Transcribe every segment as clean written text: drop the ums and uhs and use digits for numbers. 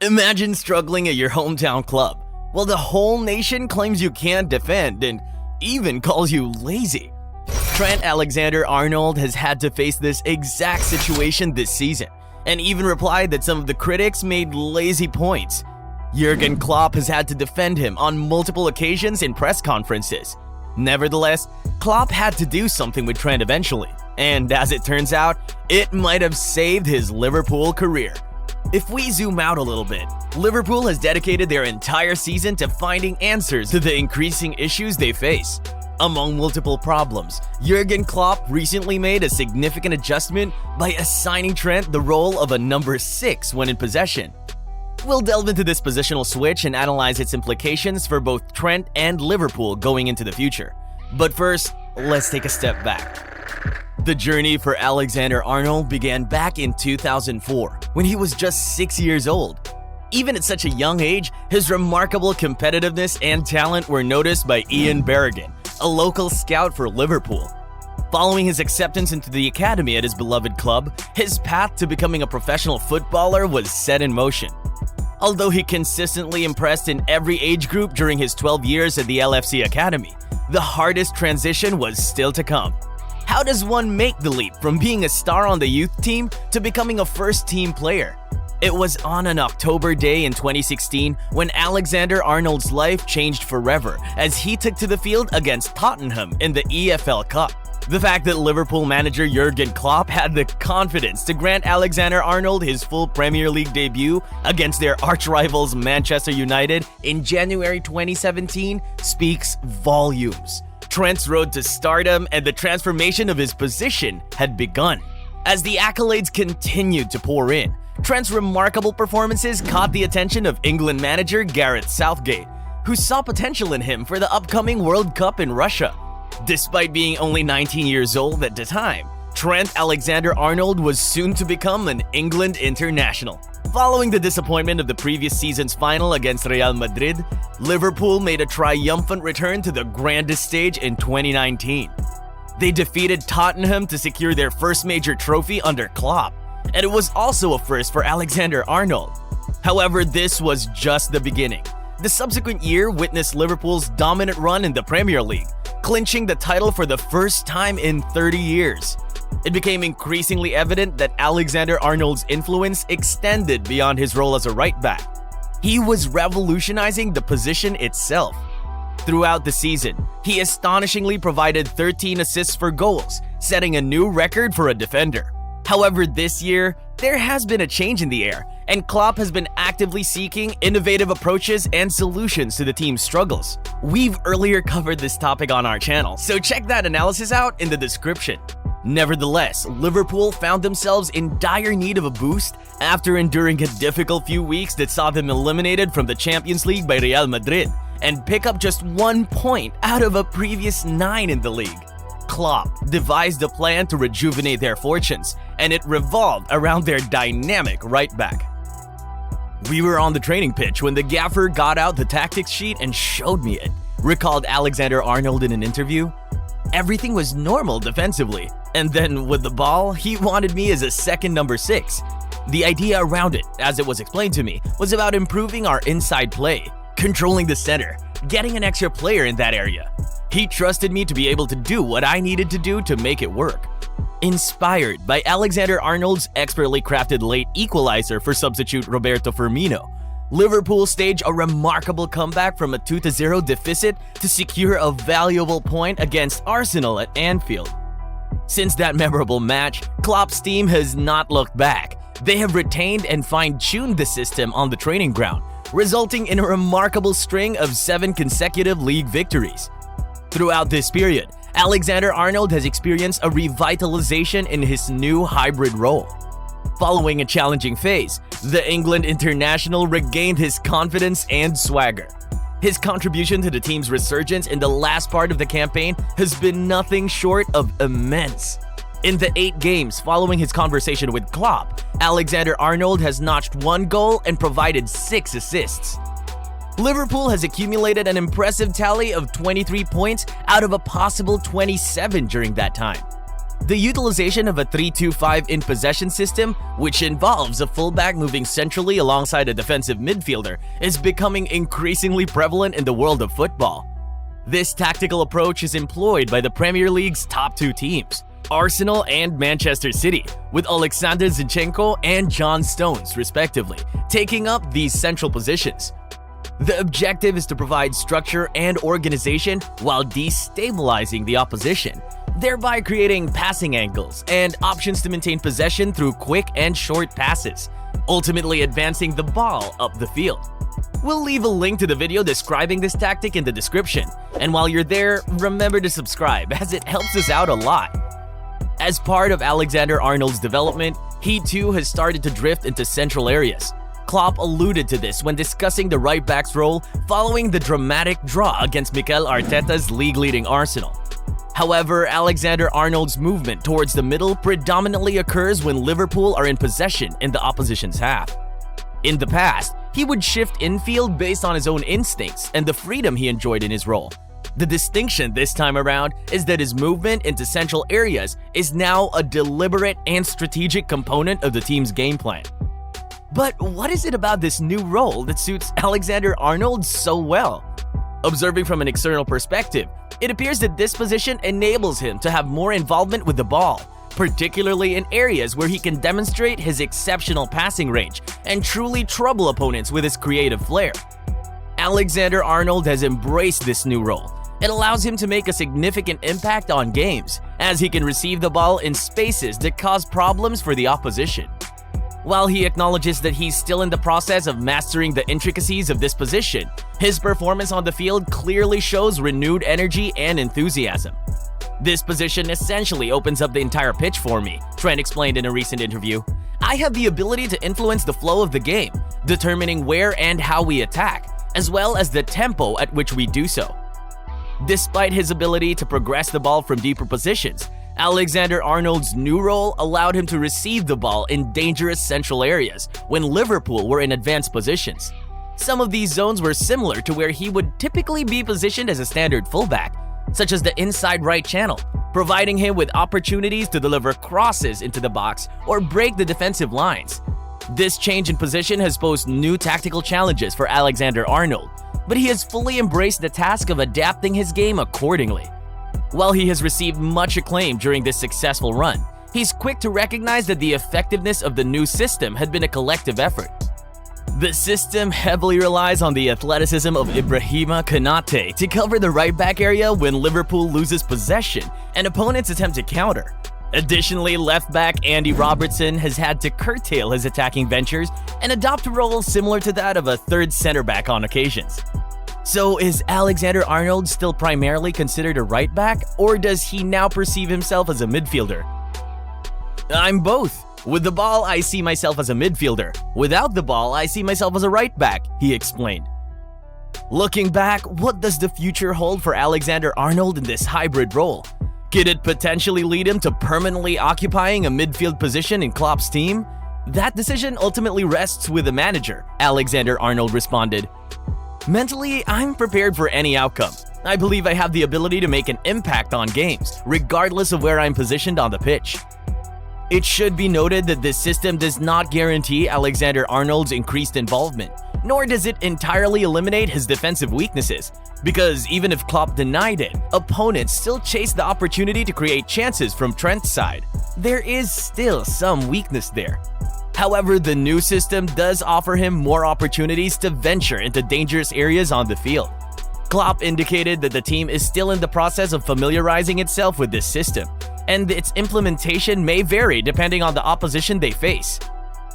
Imagine struggling at your hometown club, while the whole nation claims you can't defend and even calls you lazy. Trent Alexander-Arnold has had to face this exact situation this season, and even replied that some of the critics made lazy points. Jürgen Klopp has had to defend him on multiple occasions in press conferences. Nevertheless, Klopp had to do something with Trent eventually, and as it turns out, it might have saved his Liverpool career. If we zoom out a little bit, Liverpool has dedicated their entire season to finding answers to the increasing issues they face. Among multiple problems, Jürgen Klopp recently made a significant adjustment by assigning Trent the role of a number 6 when in possession. We'll delve into this positional switch and analyze its implications for both Trent and Liverpool going into the future. But first, let's take a step back. The journey for Alexander-Arnold began back in 2004, when he was just 6 years old. Even at such a young age, his remarkable competitiveness and talent were noticed by Ian Berrigan, a local scout for Liverpool. Following his acceptance into the academy at his beloved club, his path to becoming a professional footballer was set in motion. Although he consistently impressed in every age group during his 12 years at the LFC Academy, the hardest transition was still to come. How does one make the leap from being a star on the youth team to becoming a first-team player? It was on an October day in 2016 when Alexander-Arnold's life changed forever as he took to the field against Tottenham in the EFL Cup. The fact that Liverpool manager Jürgen Klopp had the confidence to grant Alexander-Arnold his full Premier League debut against their arch-rivals Manchester United in January 2017 speaks volumes. Trent's road to stardom and the transformation of his position had begun. As the accolades continued to pour in, Trent's remarkable performances caught the attention of England manager Gareth Southgate, who saw potential in him for the upcoming World Cup in Russia. Despite being only 19 years old at the time, Trent Alexander-Arnold was soon to become an England international. Following the disappointment of the previous season's final against Real Madrid, Liverpool made a triumphant return to the grandest stage in 2019. They defeated Tottenham to secure their first major trophy under Klopp, and it was also a first for Alexander-Arnold. However, this was just the beginning. The subsequent year witnessed Liverpool's dominant run in the Premier League, clinching the title for the first time in 30 years. It became increasingly evident that Alexander-Arnold's influence extended beyond his role as a right-back. He was revolutionizing the position itself. Throughout the season, he astonishingly provided 13 assists for goals, setting a new record for a defender. However, this year, there has been a change in the air, and Klopp has been actively seeking innovative approaches and solutions to the team's struggles. We've earlier covered this topic on our channel, so check that analysis out in the description. Nevertheless, Liverpool found themselves in dire need of a boost after enduring a difficult few weeks that saw them eliminated from the Champions League by Real Madrid and pick up just 1 point out of a previous 9 in the league. Klopp devised a plan to rejuvenate their fortunes, and it revolved around their dynamic right-back. "We were on the training pitch when the gaffer got out the tactics sheet and showed me it," recalled Alexander-Arnold in an interview. "Everything was normal defensively, and then with the ball, he wanted me as a second number 6. The idea around it, as it was explained to me, was about improving our inside play, controlling the center, getting an extra player in that area. He trusted me to be able to do what I needed to do to make it work." Inspired by Alexander-Arnold's expertly crafted late equalizer for substitute Roberto Firmino, Liverpool staged a remarkable comeback from a 2-0 deficit to secure a valuable point against Arsenal at Anfield. Since that memorable match, Klopp's team has not looked back. They have retained and fine-tuned the system on the training ground, resulting in a remarkable string of 7 consecutive league victories. Throughout this period, Alexander-Arnold has experienced a revitalization in his new hybrid role. Following a challenging phase, the England international regained his confidence and swagger. His contribution to the team's resurgence in the last part of the campaign has been nothing short of immense. In the 8 games following his conversation with Klopp, Alexander-Arnold has notched 1 goal and provided 6 assists. Liverpool has accumulated an impressive tally of 23 points out of a possible 27 during that time. The utilization of a 3-2-5 in possession system, which involves a fullback moving centrally alongside a defensive midfielder, is becoming increasingly prevalent in the world of football. This tactical approach is employed by the Premier League's top two teams, Arsenal and Manchester City, with Alexander Zinchenko and John Stones, respectively, taking up these central positions. The objective is to provide structure and organization while destabilizing the opposition, thereby creating passing angles and options to maintain possession through quick and short passes, ultimately advancing the ball up the field. We'll leave a link to the video describing this tactic in the description, and while you're there, remember to subscribe as it helps us out a lot. As part of Alexander-Arnold's development, he too has started to drift into central areas. Klopp alluded to this when discussing the right back's role following the dramatic draw against Mikel Arteta's league-leading Arsenal. However, Alexander-Arnold's movement towards the middle predominantly occurs when Liverpool are in possession in the opposition's half. In the past, he would shift infield based on his own instincts and the freedom he enjoyed in his role. The distinction this time around is that his movement into central areas is now a deliberate and strategic component of the team's game plan. But what is it about this new role that suits Alexander-Arnold so well? Observing from an external perspective, it appears that this position enables him to have more involvement with the ball, particularly in areas where he can demonstrate his exceptional passing range and truly trouble opponents with his creative flair. Alexander-Arnold has embraced this new role. It allows him to make a significant impact on games, as he can receive the ball in spaces that cause problems for the opposition. While he acknowledges that he's still in the process of mastering the intricacies of this position, his performance on the field clearly shows renewed energy and enthusiasm. "This position essentially opens up the entire pitch for me," Trent explained in a recent interview. "I have the ability to influence the flow of the game, determining where and how we attack, as well as the tempo at which we do so." Despite his ability to progress the ball from deeper positions, Alexander-Arnold's new role allowed him to receive the ball in dangerous central areas when Liverpool were in advanced positions. Some of these zones were similar to where he would typically be positioned as a standard fullback, such as the inside right channel, providing him with opportunities to deliver crosses into the box or break the defensive lines. This change in position has posed new tactical challenges for Alexander-Arnold, but he has fully embraced the task of adapting his game accordingly. While he has received much acclaim during this successful run, he's quick to recognize that the effectiveness of the new system had been a collective effort. The system heavily relies on the athleticism of Ibrahima Konate to cover the right back area when Liverpool loses possession and opponents attempt to counter. Additionally, left back Andy Robertson has had to curtail his attacking ventures and adopt a role similar to that of a third center back on occasions. So is Alexander-Arnold still primarily considered a right back, or does he now perceive himself as a midfielder? "I'm both. With the ball, I see myself as a midfielder. Without the ball, I see myself as a right back," he explained. Looking back, what does the future hold for Alexander-Arnold in this hybrid role? Could it potentially lead him to permanently occupying a midfield position in Klopp's team? "That decision ultimately rests with the manager," Alexander-Arnold responded. "Mentally, I'm prepared for any outcome. I believe I have the ability to make an impact on games, regardless of where I'm positioned on the pitch." It should be noted that this system does not guarantee Alexander-Arnold's increased involvement, nor does it entirely eliminate his defensive weaknesses, because even if Klopp denied it, opponents still chase the opportunity to create chances from Trent's side. There is still some weakness there. However, the new system does offer him more opportunities to venture into dangerous areas on the field. Klopp indicated that the team is still in the process of familiarizing itself with this system, and its implementation may vary depending on the opposition they face.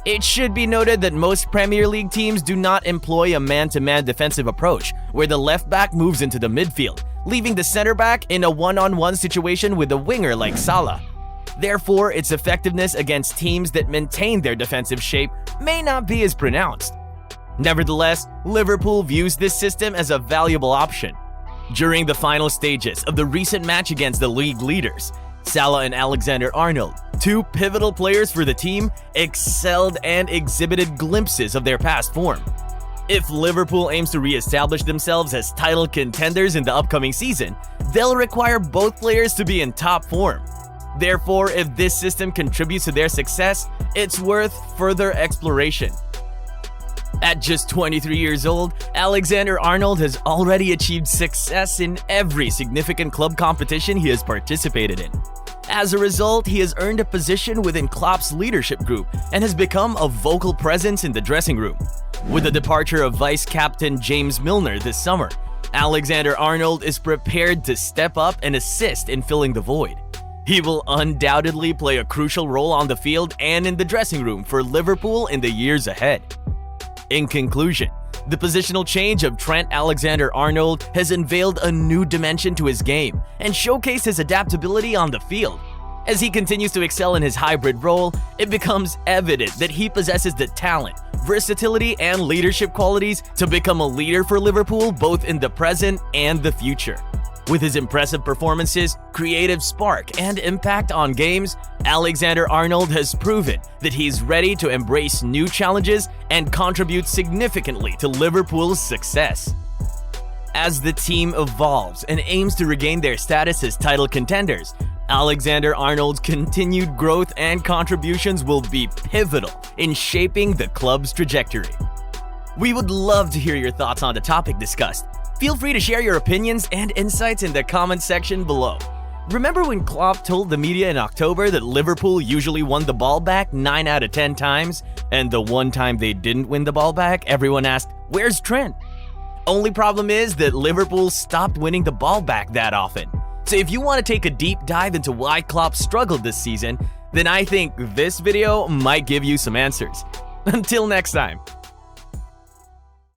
It should be noted that most Premier League teams do not employ a man-to-man defensive approach, where the left back moves into the midfield, leaving the center back in a one-on-one situation with a winger like Salah. Therefore, its effectiveness against teams that maintain their defensive shape may not be as pronounced. Nevertheless, Liverpool views this system as a valuable option. During the final stages of the recent match against the league leaders, Salah and Alexander-Arnold, two pivotal players for the team, excelled and exhibited glimpses of their past form. If Liverpool aims to re-establish themselves as title contenders in the upcoming season, they'll require both players to be in top form. Therefore, if this system contributes to their success, it's worth further exploration. At just 23 years old, Alexander-Arnold has already achieved success in every significant club competition he has participated in. As a result, he has earned a position within Klopp's leadership group and has become a vocal presence in the dressing room. With the departure of vice-captain James Milner this summer, Alexander-Arnold is prepared to step up and assist in filling the void. He will undoubtedly play a crucial role on the field and in the dressing room for Liverpool in the years ahead. In conclusion, the positional change of Trent Alexander-Arnold has unveiled a new dimension to his game and showcased his adaptability on the field. As he continues to excel in his hybrid role, it becomes evident that he possesses the talent, versatility, and leadership qualities to become a leader for Liverpool both in the present and the future. With his impressive performances, creative spark, and impact on games, Alexander-Arnold has proven that he's ready to embrace new challenges and contribute significantly to Liverpool's success. As the team evolves and aims to regain their status as title contenders, Alexander-Arnold's continued growth and contributions will be pivotal in shaping the club's trajectory. We would love to hear your thoughts on the topic discussed. Feel free to share your opinions and insights in the comment section below. Remember when Klopp told the media in October that Liverpool usually won the ball back 9 out of 10 times, and the one time they didn't win the ball back, everyone asked, "Where's Trent?" Only problem is that Liverpool stopped winning the ball back that often. So if you want to take a deep dive into why Klopp struggled this season, then I think this video might give you some answers. Until next time.